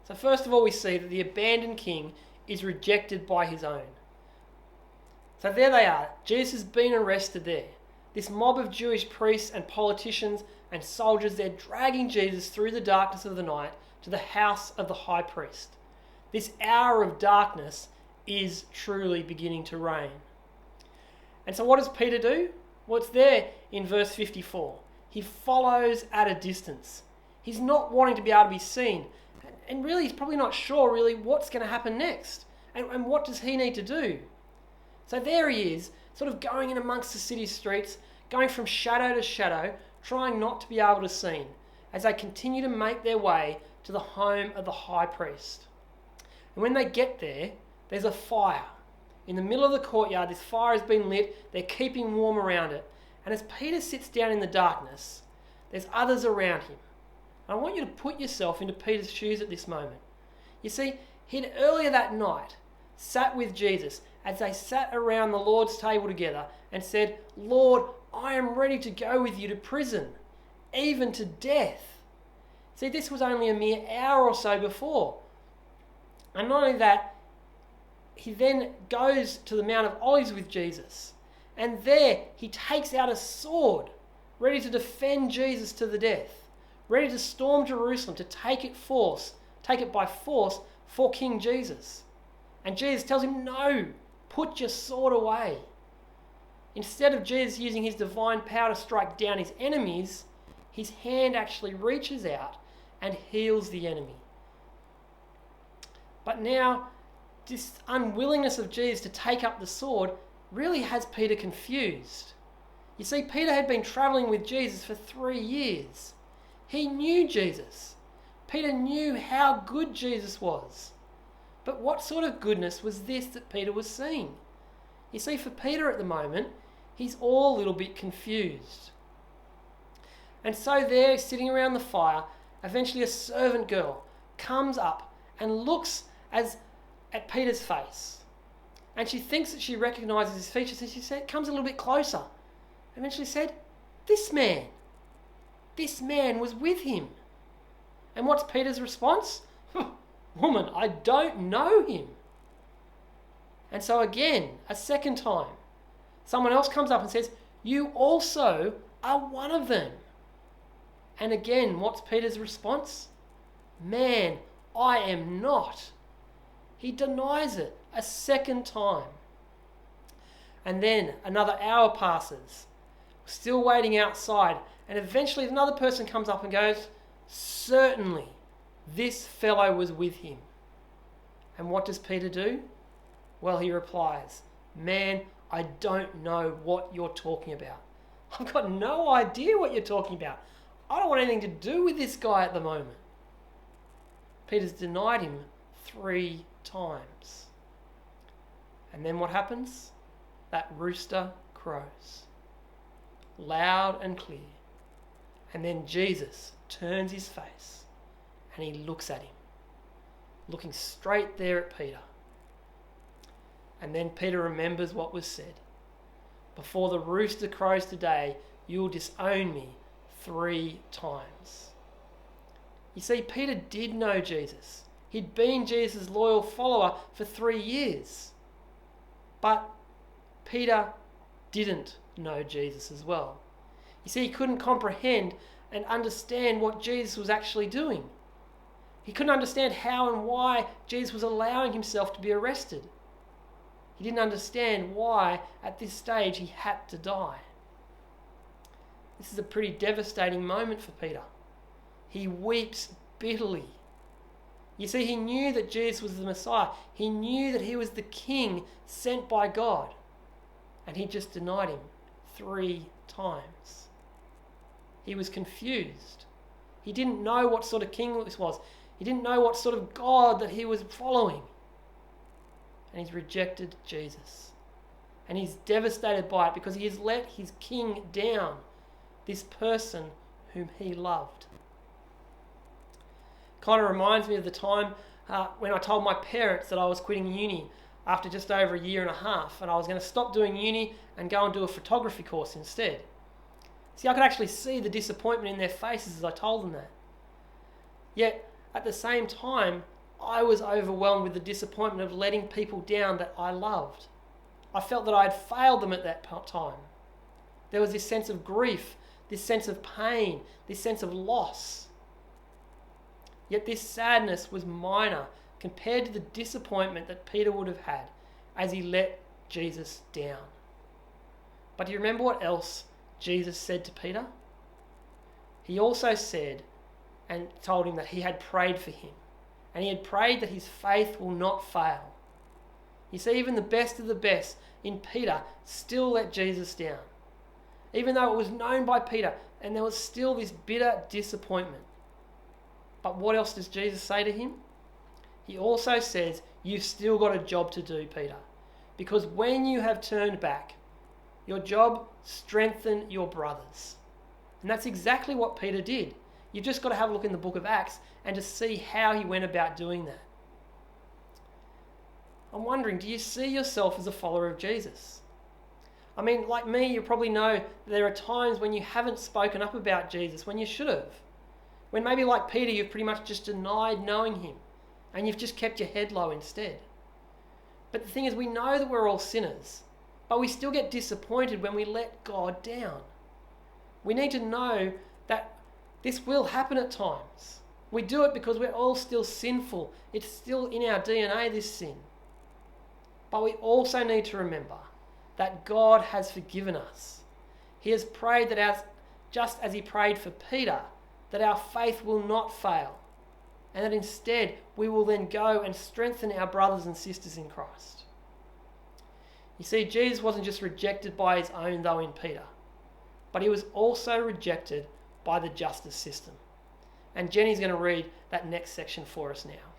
So first of all, we see that the abandoned king is rejected by his own. So there they are. Jesus has been arrested there. This mob of Jewish priests and politicians and soldiers, they're dragging Jesus through the darkness of the night to the house of the high priest. This hour of darkness is truly beginning to reign. And so what does Peter do? Well, it's there in verse 54. He follows at a distance. He's not wanting to be able to be seen. And really, he's probably not sure really what's going to happen next. And what does he need to do? So there he is, sort of going in amongst the city streets, going from shadow to shadow, trying not to be able to see as they continue to make their way to the home of the high priest. And when they get there, there's a fire. In the middle of the courtyard, this fire has been lit. They're keeping warm around it. And as Peter sits down in the darkness, there's others around him. And I want you to put yourself into Peter's shoes at this moment. You see, he'd earlier that night sat with Jesus as they sat around the Lord's table together and said, "Lord, I am ready to go with you to prison, even to death." See, this was only a mere hour or so before. And not only that, he then goes to the Mount of Olives with Jesus. And there he takes out a sword, ready to defend Jesus to the death, ready to storm Jerusalem, to take it by force for King Jesus. And Jesus tells him, "No, put your sword away." Instead of Jesus using his divine power to strike down his enemies, his hand actually reaches out and heals the enemy. But now, this unwillingness of Jesus to take up the sword really has Peter confused. You see, Peter had been travelling with Jesus for 3 years. He knew Jesus. Peter knew how good Jesus was. But what sort of goodness was this that Peter was seeing? You see, for Peter at the moment, he's all a little bit confused. And so there, sitting around the fire, eventually a servant girl comes up and looks at Peter's face. And she thinks that she recognises his features, and she comes a little bit closer. And eventually said, this man was with him. And what's Peter's response? "Woman, I don't know him." And so again, a second time, someone else comes up and says, "You also are one of them." And again, what's Peter's response? "Man, I am not." He denies it a second time. And then another hour passes, still waiting outside, and eventually another person comes up and goes, "Certainly, this fellow was with him." And what does Peter do? Well, he replies, "Man, I don't know what you're talking about. I've got no idea what you're talking about. I don't want anything to do with this guy at the moment." Peter's denied him 3 times. And then what happens? That rooster crows, loud and clear. And then Jesus turns his face and he looks at him, looking straight there at Peter. And then Peter remembers what was said. "Before the rooster crows today, you'll disown me 3 times." You see, Peter did know Jesus. He'd been Jesus' loyal follower for 3 years. But Peter didn't know Jesus as well. You see, he couldn't comprehend and understand what Jesus was actually doing. He couldn't understand how and why Jesus was allowing himself to be arrested. He didn't understand why, at this stage, he had to die. This is a pretty devastating moment for Peter. He weeps bitterly. You see, he knew that Jesus was the Messiah. He knew that he was the King sent by God. And he just denied him 3 times. He was confused. He didn't know what sort of king this was. He didn't know what sort of God that he was following. And he's rejected Jesus. And he's devastated by it because he has let his king down, this person whom he loved. Kind of reminds me of the time when I told my parents that I was quitting uni after just over 1.5 years, and I was going to stop doing uni and go and do a photography course instead. See, I could actually see the disappointment in their faces as I told them that. Yet, at the same time, I was overwhelmed with the disappointment of letting people down that I loved. I felt that I had failed them at that time. There was this sense of grief, this sense of pain, this sense of loss. Yet this sadness was minor compared to the disappointment that Peter would have had as he let Jesus down. But do you remember what else Jesus said to Peter? He also said and told him that he had prayed for him, and he had prayed that his faith will not fail. You see, even the best of the best in Peter still let Jesus down. Even though it was known by Peter, and there was still this bitter disappointment. But what else does Jesus say to him? He also says, you've still got a job to do, Peter. Because when you have turned back, your job, strengthen your brothers. And that's exactly what Peter did. You've just got to have a look in the book of Acts and to see how he went about doing that. I'm wondering, do you see yourself as a follower of Jesus? I mean, like me, you probably know there are times when you haven't spoken up about Jesus when you should have. When maybe like Peter, you've pretty much just denied knowing him and you've just kept your head low instead. But the thing is, we know that we're all sinners, but we still get disappointed when we let God down. We need to know that this will happen at times. We do it because we're all still sinful. It's still in our DNA, this sin. But we also need to remember that God has forgiven us. He has prayed that just as he prayed for Peter, that our faith will not fail, and that instead we will then go and strengthen our brothers and sisters in Christ. You see, Jesus wasn't just rejected by his own, though, in Peter, but he was also rejected by the justice system. And Jenny's going to read that next section for us now.